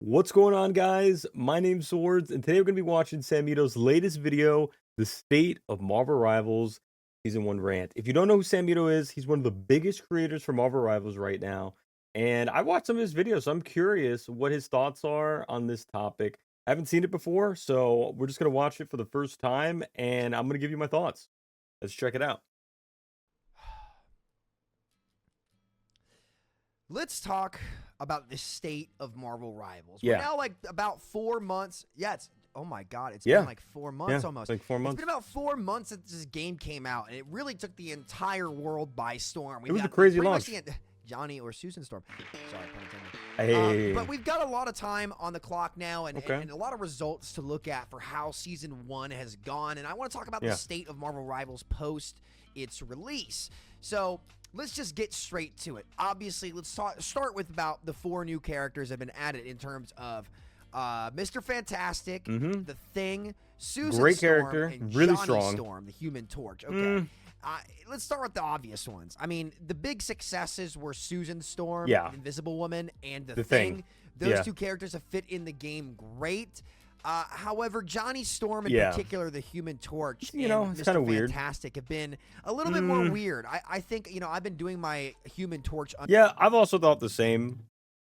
What's going on, guys? My name's Swords, and today we're going to be watching Samito's latest video, The State of Marvel Rivals Season 1 Rant. If you don't know who Samito is, he's one of the biggest creators for Marvel Rivals right now, and I watched some of his videos, so I'm curious what his thoughts are on this topic. I haven't seen it before, so we're just going to watch it for the first time, and I'm going to give you my thoughts. Let's check it out. Let's talk about the state of Marvel Rivals. Yeah. We're now like about 4 months. Yeah, oh my God, it's Yeah. been like 4 months Yeah, almost. it's like 4 months. It's been about 4 months since this game came out, and it really took the entire world by storm. It was a crazy launch. Johnny or Susan Storm. Sorry, pun Hey. intended. But we've got a lot of time on the clock now and a lot of results to look at for how Season 1 has gone. And I want to talk about the state of Marvel Rivals post its release. So let's just get straight to it. Obviously, let's start with about the 4 new characters that have been added in terms of Mr. Fantastic, The Thing, Susan Great Storm, character, and really Johnny strong. Storm, the Human Torch. Okay. Let's start with the obvious ones. I mean, the big successes were Susan Storm, Invisible Woman, and The Thing. Those two characters have fit in the game great. However, Johnny Storm in particular, the Human Torch, it's kind of weird. Fantastic have been a little bit more weird. I think, I've been doing my Human Torch. Yeah, I've also thought the same.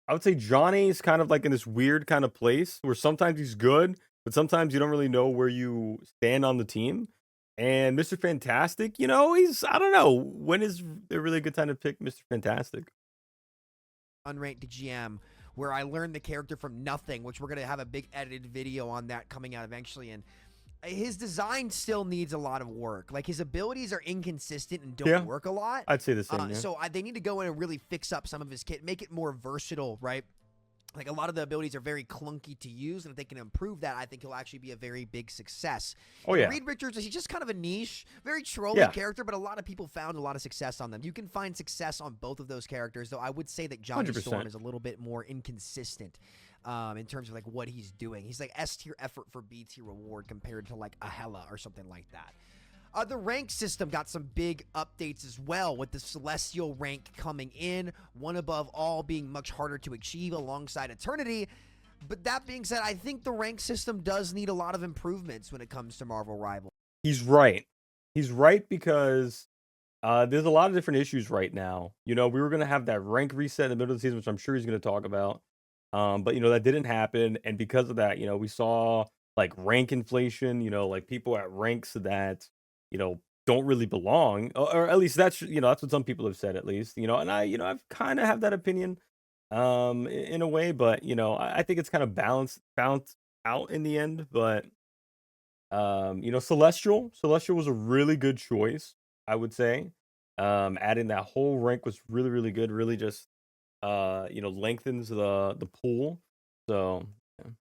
I would say Johnny's kind of like in this weird kind of place where sometimes he's good, but sometimes you don't really know where you stand on the team. And Mr. Fantastic, I don't know. When is a really good time to pick Mr. Fantastic? Unranked GM, where I learned the character from nothing, which we're going to have a big edited video on that coming out eventually. And his design still needs a lot of work. Like, his abilities are inconsistent and don't work a lot. I'd say the same. So they need to go in and really fix up some of his kit, make it more versatile, right? Like, a lot of the abilities are very clunky to use, and if they can improve that, I think he'll actually be a very big success. Oh, yeah. Reed Richards, he's just kind of a niche, very trolling character, but a lot of people found a lot of success on them. You can find success on both of those characters, though I would say that Johnny 100%. Storm is a little bit more inconsistent in terms of, like, what he's doing. He's, like, S-tier effort for B-tier reward compared to, like, a Hela or something like that. The rank system got some big updates as well, with the Celestial rank coming in, one above all being much harder to achieve alongside Eternity. But that being said, I think the rank system does need a lot of improvements when it comes to Marvel Rivals. He's right. He's right because there's a lot of different issues right now. We were going to have that rank reset in the middle of the season, which I'm sure he's going to talk about. But, that didn't happen. And because of that, we saw, like, rank inflation, like people at ranks that don't really belong, or at least that's what some people have said, at least, and I've kind of have that opinion, in a way, but I think it's kind of balanced out in the end. But Celestial was a really good choice, I would say. Adding that whole rank was really, really good. Really just lengthens the pool. So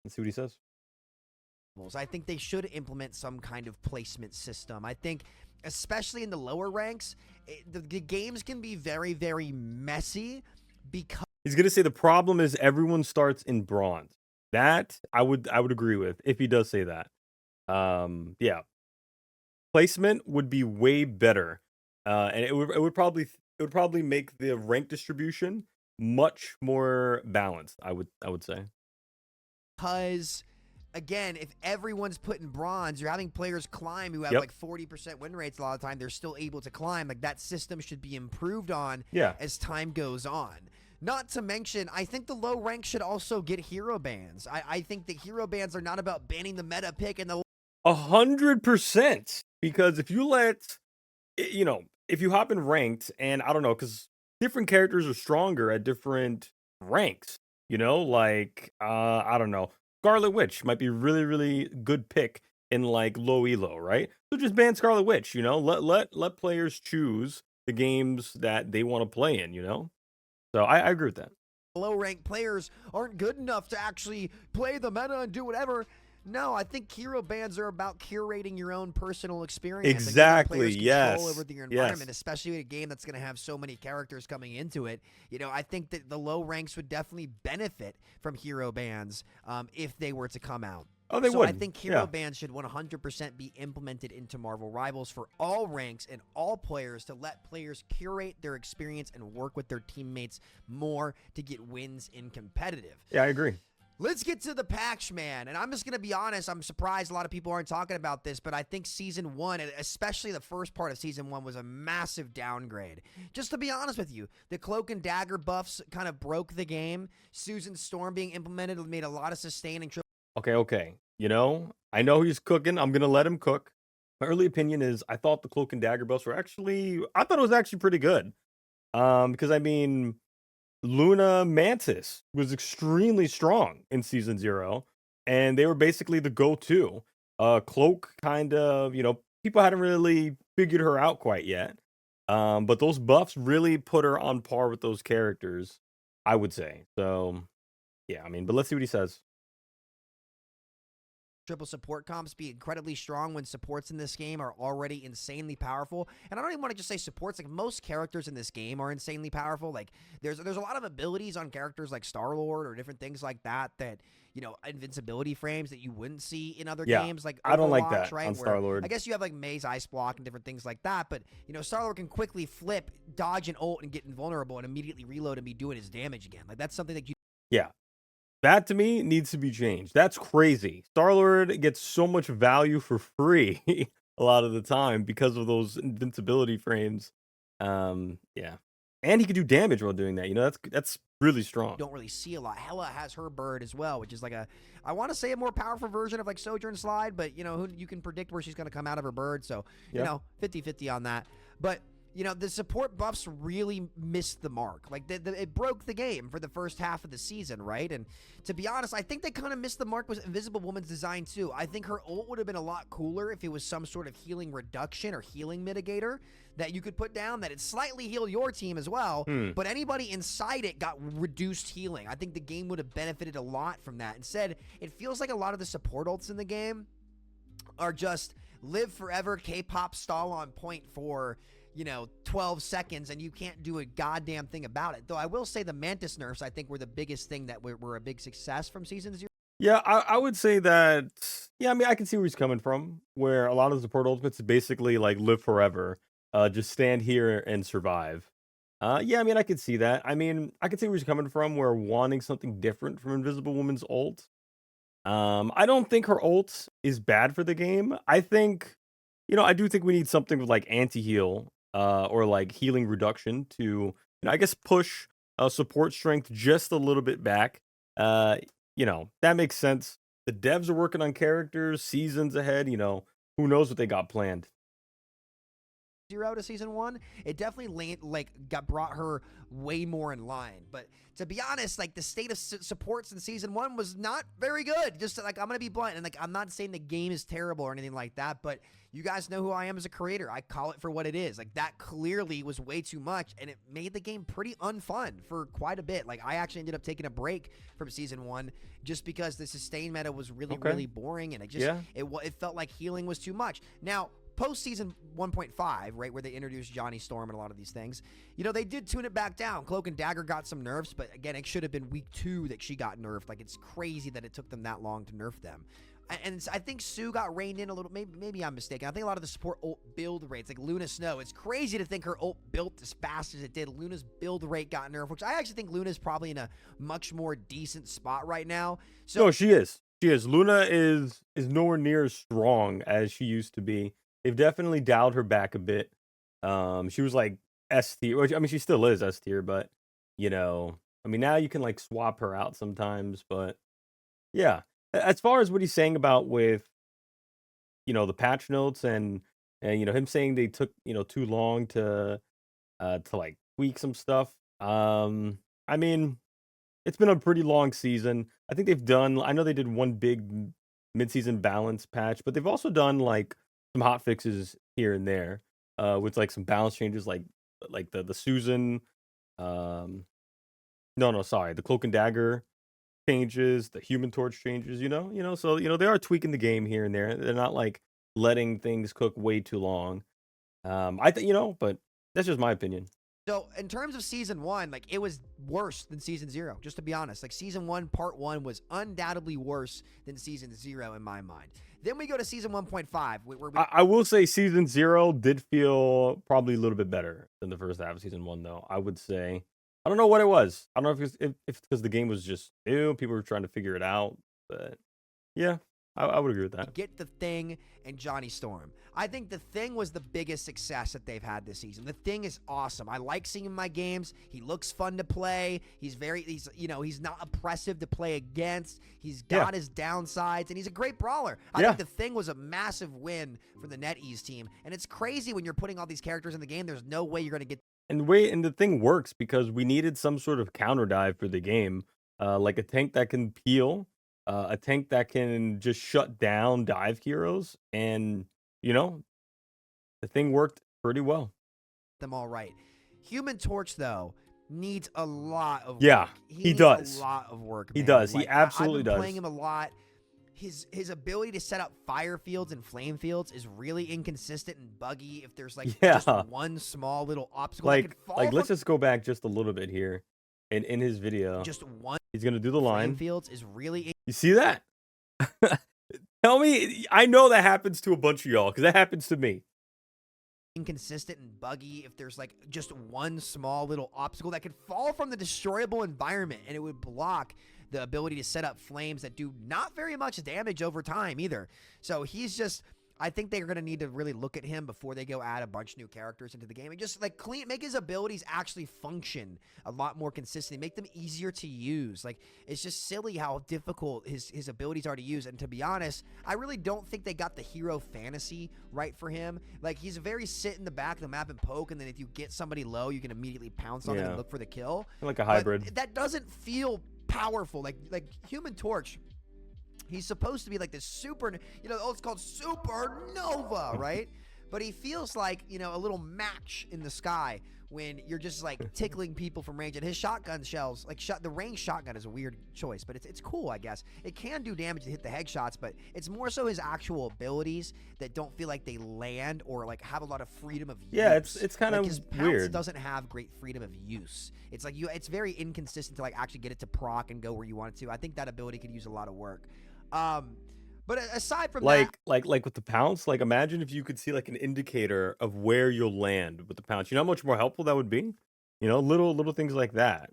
let's see what he says. I think they should implement some kind of placement system. I think, especially in the lower ranks, the games can be very, very messy because he's gonna say the problem is everyone starts in bronze. That I would agree with if he does say that. Yeah, placement would be way better, and it would probably make the rank distribution much more balanced. I would say, because, again, if everyone's putting bronze, you're having players climb who have like 40% win rates a lot of the time. They're still able to climb. Like, that system should be improved on as time goes on. Not to mention, I think the low rank should also get hero bans. I think the hero bans are not about banning the meta pick and the 100%. Because if you if you hop in ranked, and I don't know, because different characters are stronger at different ranks. Like I don't know. Scarlet Witch might be really, really good pick in, like, low elo, right? So just ban Scarlet Witch, let players choose the games that they want to play in, So I agree with that. Low rank players aren't good enough to actually play the meta and do whatever. No, I think hero bans are about curating your own personal experience. Exactly. Yes. Control over your environment, especially with a game that's going to have so many characters coming into it. I think that the low ranks would definitely benefit from hero bans if they were to come out. Oh, they would. I think hero bans should 100% be implemented into Marvel Rivals for all ranks and all players, to let players curate their experience and work with their teammates more to get wins in competitive. Yeah, I agree. Let's get to the patch, man. And I'm just going to be honest. I'm surprised a lot of people aren't talking about this, but I think season 1, especially the first part of season 1, was a massive downgrade. Just to be honest with you, the cloak and dagger buffs kind of broke the game. Susan Storm being implemented made a lot of sustaining. Okay. You know, I know he's cooking. I'm gonna let him cook. My early opinion is I thought the cloak and dagger buffs were actually I thought it was actually pretty good. Because I mean, Luna Mantis was extremely strong in season 0, and they were basically the go-to. Cloak kind of, people hadn't really figured her out quite yet. But those buffs really put her on par with those characters, I would say. So, yeah, I mean, but let's see what he says. Triple support comps be incredibly strong when supports in this game are already insanely powerful. And I don't even want to just say supports. Like, most characters in this game are insanely powerful. Like, there's a lot of abilities on characters like Star-Lord or different things like that, invincibility frames that you wouldn't see in other Yeah, games like I don't like Overwatch, that right? on Where Star-Lord. I guess you have like May's ice block and different things like that, but Star-Lord can quickly flip, dodge and ult and get invulnerable and immediately reload and be doing his damage again. Like, that's something that you Yeah. That to me needs to be changed. That's crazy. Star-Lord gets so much value for free a lot of the time because of those invincibility frames. Yeah. And he could do damage while doing that. That's really strong. don't really see a lot. Hela has her bird as well, which is like I want to say a more powerful version of like Sojourn Slide, but you can predict where she's going to come out of her bird. So, Yeah. 50-50 on that. But, the support buffs really missed the mark. Like, it broke the game for the first half of the season, right? And to be honest, I think they kind of missed the mark with Invisible Woman's design too. I think her ult would have been a lot cooler if it was some sort of healing reduction or healing mitigator that you could put down that it slightly healed your team as well, but anybody inside it got reduced healing. I think the game would have benefited a lot from that. Instead, it feels like a lot of the support ults in the game are just live forever K-pop stall on point for 12 seconds, and you can't do a goddamn thing about it. Though I will say the Mantis nerfs, I think, were the biggest thing that were a big success from Season 0. Yeah, I would say that. Yeah, I mean, I can see where he's coming from. Where a lot of the support ultimates is basically like live forever, just stand here and survive. Yeah, I mean, I could see that. I mean, I could see where he's coming from. Where wanting something different from Invisible Woman's ult. I don't think her ult is bad for the game. I think, I do think we need something with like anti-heal, or like healing reduction to, I guess push support strength just a little bit back. Uh, that makes sense. The devs are working on characters seasons ahead. Who knows what they got planned. 0 to Season 1, it definitely got brought her way more in line. But to be honest, like, the state of supports in Season 1 was not very good. Just like, I'm gonna be blunt, and like, I'm not saying the game is terrible or anything like that, but you guys know who I am as a creator. I call it for what it is. Like, that clearly was way too much, and it made the game pretty unfun for quite a bit. Like, I actually ended up taking a break from Season 1 just because the sustain meta was really, really boring, and it felt like healing was too much. Now, post-season 1.5, right, where they introduced Johnny Storm and a lot of these things, they did tune it back down. Cloak and Dagger got some nerfs, but again, it should have been week 2 that she got nerfed. Like, it's crazy that it took them that long to nerf them. And I think Sue got reined in a little. Maybe I'm mistaken. I think a lot of the support ult build rates, like Luna Snow, it's crazy to think her ult built as fast as it did. Luna's build rate got nerfed, which I actually think Luna's probably in a much more decent spot right now. So No, she is. She is. Luna is nowhere near as strong as she used to be. They've definitely dialed her back a bit. She was like S tier, which I mean she still is S tier, but I mean now you can like swap her out sometimes. But yeah, as far as what he's saying about with the patch notes and him saying they took too long to like tweak some stuff. I mean it's been a pretty long season. I think I know they did one big mid-season balance patch, but they've also done like some hot fixes here and there, with like some balance changes, like the Susan, no, sorry, the Cloak and Dagger changes, the Human Torch changes. So they are tweaking the game here and there. They're not like letting things cook way too long. I think but that's just my opinion. So, in terms of Season 1, like, it was worse than Season 0, just to be honest. Like, Season 1, Part 1 was undoubtedly worse than Season 0 in my mind. Then we go to Season 1.5, where I will say Season 0 did feel probably a little bit better than the first half of Season 1, though, I would say. I don't know what it was. I don't know if it's because the game was just new, people were trying to figure it out, but yeah, I would agree with You that. get the Thing and Johnny Storm. I think the Thing was the biggest success that they've had this season. The Thing is awesome. I like seeing him in my games. He looks fun to play. He's not oppressive to play against. He's Yeah, got his downsides, and he's a great brawler. I yeah. think the Thing was a massive win for the NetEase team, and it's crazy when you're putting all these characters in the game. There's no way you're going to get And the thing works because we needed some sort of counter dive for the game, like a tank that can peel, a tank that can just shut down dive heroes, and you know the thing worked pretty well. them all right. Human Torch, though, needs a lot of Yeah, work. He he needs a does. lot of work, He man. does. He Like I've absolutely been playing does. him a lot. His ability to set up fire fields and flame fields is really inconsistent and buggy. If there's like just Yeah, one small little obstacle that could like fall let's from just go back just a little bit here. In his video, just one he's gonna do the flame line. fields is really You see that? Tell me, I know that happens to a bunch of y'all because that happens to me. inconsistent and buggy. If there's like just one small little obstacle that could fall from the destroyable environment, and it would block the ability to set up flames that do not very much damage over time either. So he's just, I think they're going to need to really look at him before they go add a bunch of new characters into the game and just like make his abilities actually function a lot more consistently, make them easier to use. Like, it's just silly how difficult his abilities are to use. And to be honest, I really don't think they got the hero fantasy right for him. Like, he's very sit in the back of the map and poke, and then if you get somebody low, you can immediately pounce on them Yeah, and look for the kill. like a But hybrid. that doesn't feel powerful. Like Human Torch, he's supposed to be like this it's called supernova, right? But he feels like, a little match in the sky when you're just like tickling people from range. And his shotgun shells, the range shotgun is a weird choice, but it's cool, I guess. It can do damage to hit the headshots, but it's more so his actual abilities that don't feel like they land or like have a lot of freedom of Yeah, use. it's kind Like of his pounce weird. doesn't have great freedom of use. It's like it's very inconsistent to like actually get it to proc and go where you want it to. I think that ability could use a lot of work. But aside from that, Like with the pounce, like imagine if you could see like an indicator of where you'll land with the pounce. You know how much more helpful that would be? Little things like that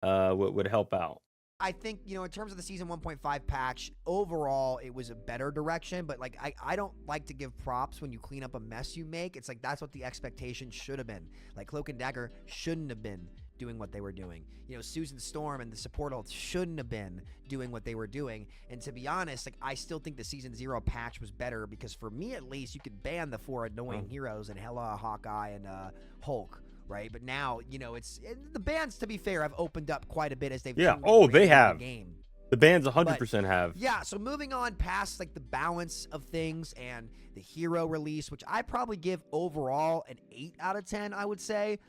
would help out. I think, in terms of the season 1.5 patch, overall, it was a better direction. But like, I don't like to give props when you clean up a mess you make. It's like, that's what the expectation should have been. Like, Cloak and Dagger shouldn't have been doing what they were doing. Susan Storm and the support ult shouldn't have been doing what they were doing. And to be honest, like, I still think the season 0 patch was better because for me at least, you could ban the 4 annoying heroes and Hela, Hawkeye, and Hulk. Right, but now the bans. To be fair, have opened up quite a bit as they've Yeah. truly Oh, they created the have. game. The bands But 100% have. yeah, so moving on past like the balance of things and the hero release, which I probably give overall an 8 out of 10. I would say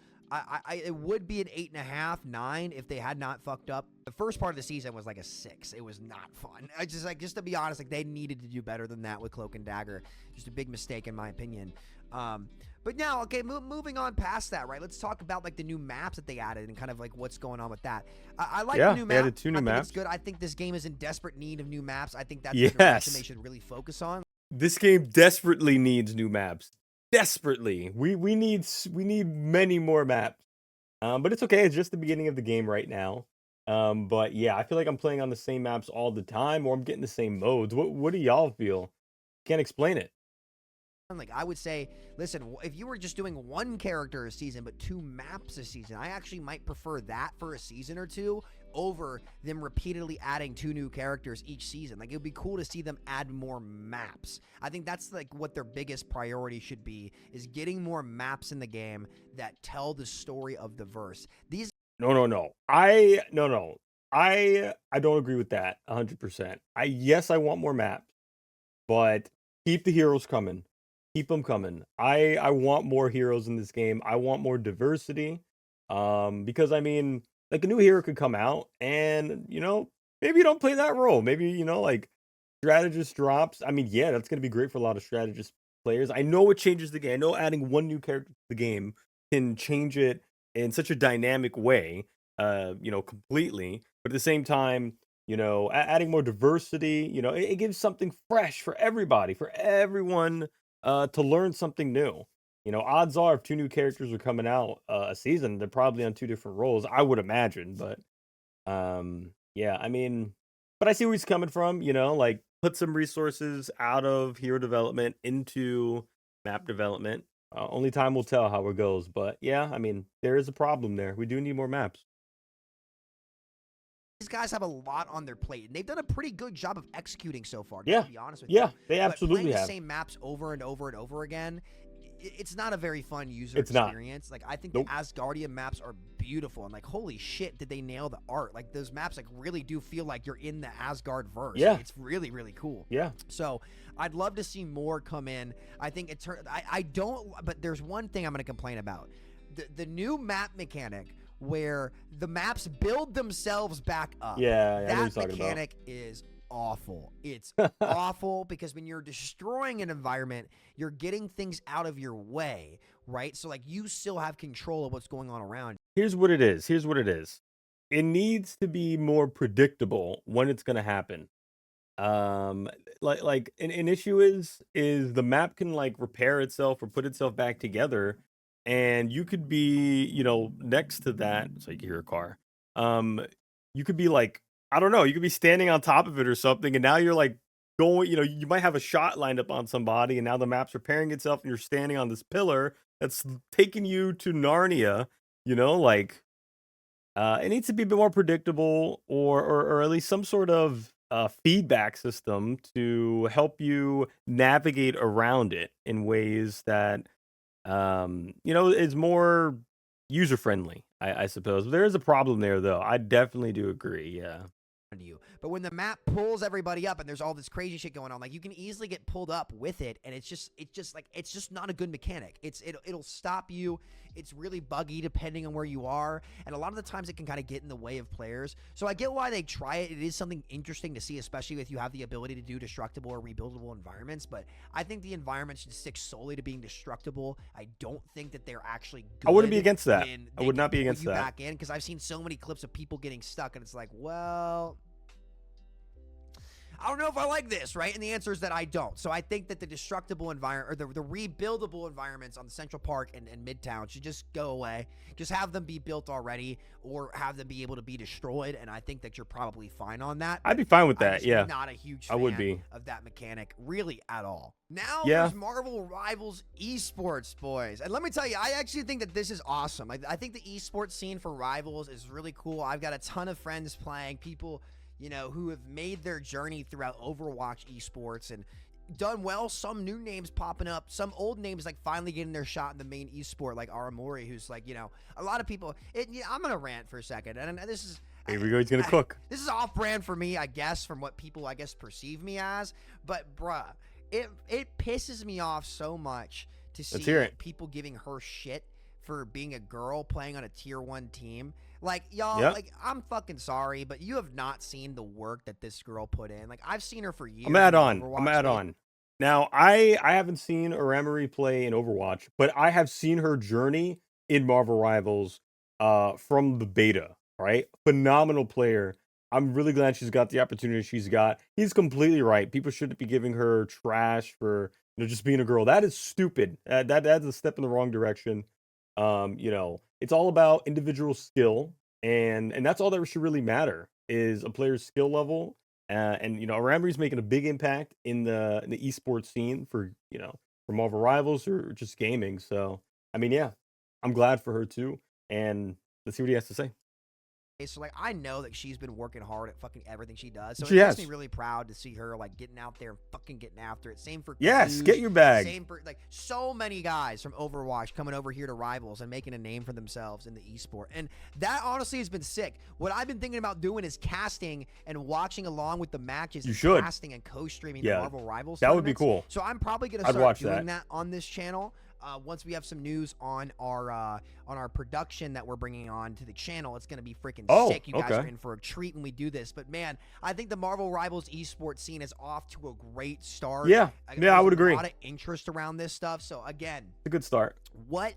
it would be an 8.5, 9 if they had not fucked up. The first part of the season was like a 6. It was not fun. Just to be honest, like they needed to do better than that with Cloak and Dagger. Just a big mistake in my opinion. But now, okay, moving on past that, right? Let's talk about like the new maps that they added and kind of like what's going on with that. I like Yeah, the new they map. added 2 new I think maps. it's good. I think this game is in desperate need of new maps. I think that's the direction Yes. they should really focus on. This game desperately needs new maps. Desperately. We need many more maps. But it's okay. It's just the beginning of the game right now. But yeah, I feel like I'm playing on the same maps all the time, or I'm getting the same modes. What do y'all feel? Can't explain it. Like, I would say, listen, if you were just doing one character a season but 2 maps a season, I actually might prefer that for a season or 2 over them repeatedly adding 2 new characters each season. Like, it would be cool to see them add more maps. I think that's like what their biggest priority should be, is getting more maps in the game that tell the story of the verse. These No. I don't agree with that 100%. Yes, I want more maps, but keep the heroes coming. Keep them coming. I want more heroes in this game. I want more diversity. Because I mean, like a new hero could come out and, maybe you don't play that role. Maybe, like strategist drops. I mean, yeah, that's going to be great for a lot of strategist players. I know it changes the game. I know adding one new character to the game can change it in such a dynamic way, completely. But at the same time, adding more diversity, it gives something fresh for everybody, for everyone to learn something new. You know, odds are if two new characters are coming out a season, they're probably on two different roles, I would imagine. But yeah, I mean, but I see where he's coming from. You know, like put some resources out of hero development into map development. Only time will tell how it goes. But yeah, I mean, there is a problem there. We do need more maps. These guys have a lot on their plate, and they've done a pretty good job of executing so far, just Yeah, to be honest with yeah, you. they But playing absolutely the have. same maps over and over and over again, it's not a very fun user It's not. experience. Like, I think the Nope. Asgardian maps are beautiful, and like, holy shit, did they nail the art? Like, those maps like really do feel like you're in the Asgard verse. Yeah. It's really, really cool. Yeah. So I'd love to see more come in. I think I don't, but there's one thing I'm going to complain about: the new map mechanic where the maps build themselves back up. Yeah, I know what you're That talking about. mechanic is awful. It's awful because when you're destroying an environment, you're getting things out of your way, right? So like you still have control of what's going on around. Here's what it is. Here's what it is. It needs to be more predictable when it's going to happen. Like an issue is the map can like repair itself or put itself back together, and you could be, you know, next to that. So you can hear a car. Um, you could be like, I don't know, you could be standing on top of it or something, and now you're like going, you know, you might have a shot lined up on somebody, and now the map's repairing itself, and you're standing on this pillar that's taking you to Narnia. You know, like it needs to be a bit more predictable, or at least some sort of feedback system to help you navigate around it in ways that you know, is more user friendly. I suppose there is a problem there, though. I definitely do agree. Yeah. You. But when the map pulls everybody up and there's all this crazy shit going on, like you can easily get pulled up with it, and it's just not a good mechanic. It'll stop you. It's really buggy depending on where you are, and a lot of the times it can kind of get in the way of players. So I get why they try it. It is something interesting to see, especially if you have the ability to do destructible or rebuildable environments. But I think the environment should stick solely to being destructible. I don't think that they're actually good. I wouldn't be against that. when I they would not can be pull against you that. back in, because I've seen so many clips of people getting stuck, and it's like, well, I don't know if I like this, right? And the answer is that I don't. So I think that the destructible environment, or the rebuildable environments on the Central Park and Midtown should just go away. Just have them be built already, or have them be able to be destroyed. And I think that you're probably fine on that. I'd be fine with I'm that. just Yeah. not a huge I fan would be. of that mechanic really at all. Now Yeah. there's Marvel Rivals esports, boys. And let me tell you, I actually think that this is awesome. I think the esports scene for Rivals is really cool. I've got a ton of friends playing, people, you know, who have made their journey throughout Overwatch esports and done well. Some new names popping up, some old names like finally getting their shot in the main esport, like Aramori, who's like, you know, a lot of people. I'm gonna rant for a second, and this is. Here we go. He's gonna cook. This is off-brand for me, I guess, from what people, I guess, perceive me as. But bruh, it pisses me off so much to Let's see hear it. people giving her shit for being a girl playing on a tier 1 team. Like, y'all, Yep. like, I'm fucking sorry, but you have not seen the work that this girl put in. Like, I've seen her for years. I'm add in on. Overwatch I'm add League. on. Now, I haven't seen Aramery play in Overwatch, but I have seen her journey in Marvel Rivals from the beta, right? Phenomenal player. I'm really glad she's got the opportunity she's got. He's completely right. People shouldn't be giving her trash for, you know, just being a girl. That is stupid. That's a step in the wrong direction. You know, it's all about individual skill, and that's all that should really matter is a player's skill level. And you know, Aramery's making a big impact in the esports scene for, you know, for Marvel Rivals or just gaming. So I mean, yeah, I'm glad for her too. And let's see what he has to say. So like, I know that she's been working hard at fucking everything she does. So She it makes has. me really proud to see her like getting out there and fucking getting after it. Same for Yes, Kuz, get your bag. Same for like so many guys from Overwatch coming over here to Rivals and making a name for themselves in the esport. And that honestly has been sick. What I've been thinking about doing is casting and watching along with the matches. You and should. casting and co-streaming Yeah, the Marvel Rivals. that would be tournaments. cool. So I'm probably gonna I'd start watch doing that. that on this channel. Once we have some news on our production that we're bringing on to the channel, it's going to be freaking Oh, sick. You guys okay. are in for a treat when we do this. But man, I think the Marvel Rivals esports scene is off to a great start. Yeah, There's I would a agree. lot of interest around this stuff. So again, It's a good start. what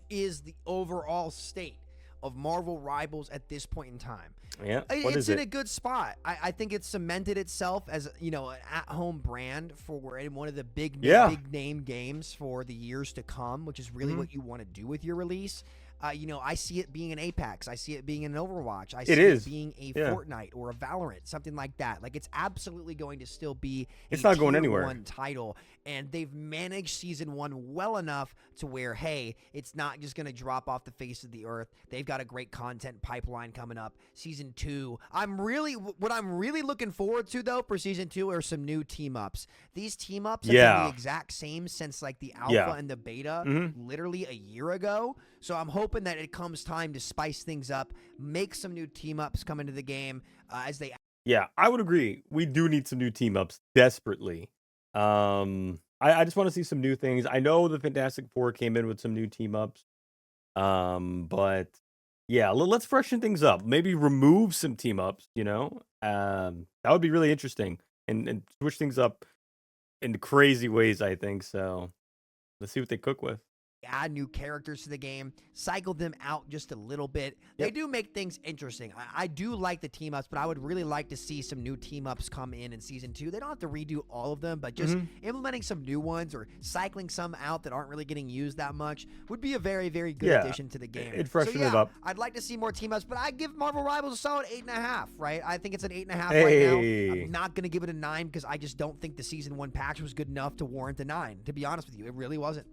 is the overall state of Marvel Rivals at this point in time. Yeah. What It's is in it? a good spot. I think it's cemented itself as an at-home brand for one of the Yeah. big name games for the years to come, which is really Hmm. what you want to do with your release. I see it being an Apex. I see it being an Overwatch. I It see it is. being a Yeah. Fortnite or a Valorant, something like that. Like, it's absolutely going to still be It's a not going tier anywhere. one title, and they've managed season one well enough to where, hey, it's not just going to drop off the face of the earth. They've got a great content pipeline coming up. Season two, what I'm really looking forward to though for season two are some new team ups. These team ups have been the Yeah. exact same since like the alpha Yeah. and the beta, Hmm. literally a year ago. So I'm hoping that it comes time to spice things up, make some new team ups come into the game as they. Yeah, I would agree. We do need some new team ups desperately. I just want to see some new things. I know the Fantastic Four came in with some new team ups. But yeah, let's freshen things up. Maybe remove some team ups, that would be really interesting and switch things up in crazy ways, I think. So let's see what they cook with. Add new characters to the game, cycle them out just a little bit. They Yep. do make things interesting. I do like the team ups, but I would really like to see some new team ups come in season two. They don't have to redo all of them, but just Hmm. implementing some new ones or cycling some out that aren't really getting used that much would be a very, very good Yeah, addition to the game. it So freshen it yeah, up. I'd like to see more team ups, but I give Marvel Rivals a solid 8.5. Right? I think it's an 8.5 right now. Hey. I'm not gonna give it a 9 because I just don't think the season one patch was good enough to warrant a 9. To be honest with you, it really wasn't.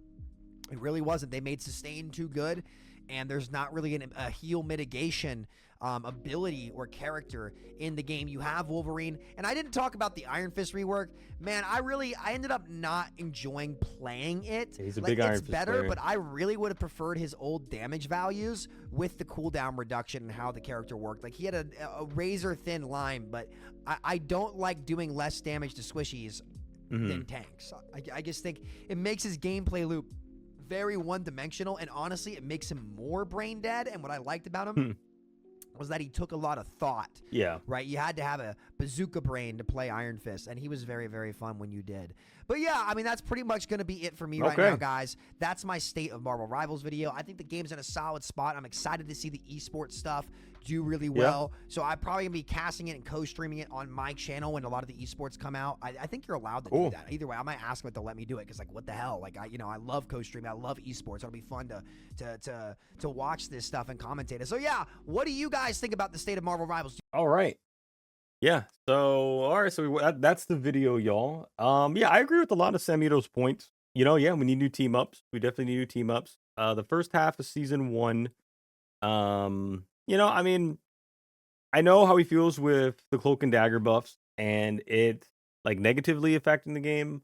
It really wasn't. They made sustain too good, and there's not really a heal mitigation ability or character in the game. You have Wolverine, and I didn't talk about the Iron Fist rework. Man, I ended up not enjoying playing it. He's a Like, big Iron it's Fist better, player. but I really would have preferred his old damage values with the cooldown reduction and how the character worked. Like, he had a razor thin line, but I don't like doing less damage to squishies than tanks. I just think it makes his gameplay loop very one-dimensional, and honestly, it makes him more brain dead. And what I liked about him was that he took a lot of thought. Yeah. Right? You had to have a bazooka brain to play Iron Fist, and he was very, very fun when you did. But yeah, I mean, that's pretty much going to be it for me right now, guys. That's my State of Marvel Rivals video. I think the game's in a solid spot. I'm excited to see the esports stuff do really well. So I'm probably going to be casting it and co-streaming it on my channel when a lot of the esports come out. I think you're allowed to do that. Either way, I might ask them if they'll let me do it, because like, what the hell? Like, I love co-streaming. I love esports. It'll be fun to watch this stuff and commentate it. So yeah, what do you guys think about the State of Marvel Rivals? All right. Yeah. So all right. So that's the video, y'all. Yeah, I agree with a lot of Samito's points. Yeah, we need new team ups. We definitely need new team ups. The first half of season one. I mean, I know how he feels with the cloak and dagger buffs and it like negatively affecting the game.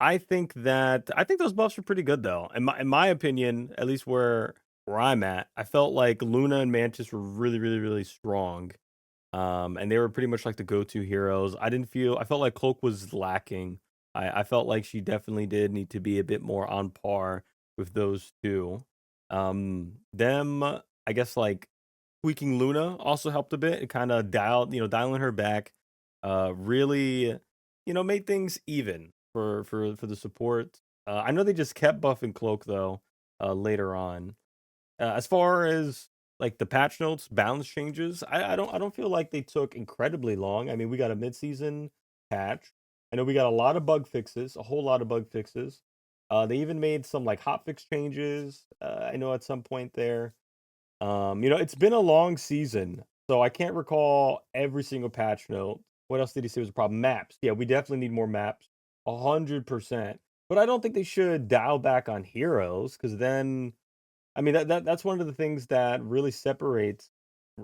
I think those buffs are pretty good though. In my opinion, at least where I'm at, I felt like Luna and Mantis were really, really, really strong. And they were pretty much like the go-to heroes. I felt like Cloak was lacking. I felt like she definitely did need to be a bit more on par with those two. I guess like tweaking Luna also helped a bit. It kind of dialing her back, really, made things even for the support. I know they just kept buffing Cloak though, later on. As far as like the patch notes, balance changes, I don't feel like they took incredibly long. I mean, we got a mid-season patch. I know we got a lot of bug fixes, a whole lot of bug fixes. They even made some like hotfix changes. I know at some point there. It's been a long season, so I can't recall every single patch note. What else did he say was a problem? Maps. Yeah, we definitely need more maps. 100%. But I don't think they should dial back on heroes, because then I mean that's one of the things that really separates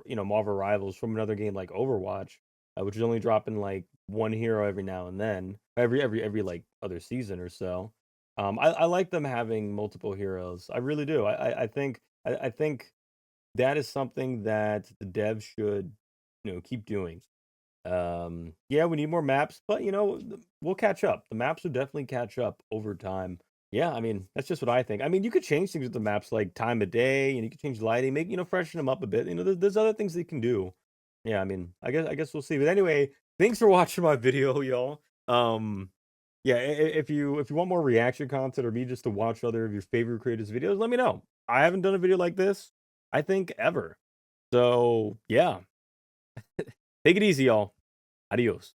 Marvel Rivals from another game like Overwatch, which is only dropping like one hero every now and then, every like other season or so. I like them having multiple heroes. I really do. I think that is something that the devs should keep doing. Yeah, we need more maps, but we'll catch up. The maps will definitely catch up over time. Yeah, I mean, that's just what I think. I mean, you could change things with the maps like time of day, and you could change lighting, make freshen them up a bit. There's other things they can do. Yeah, I mean, I guess we'll see. But anyway, thanks for watching my video, y'all. Yeah, if you want more reaction content or me just to watch other of your favorite creators' videos, let me know. I haven't done a video like this I think, ever. So, yeah. Take it easy, y'all. Adios.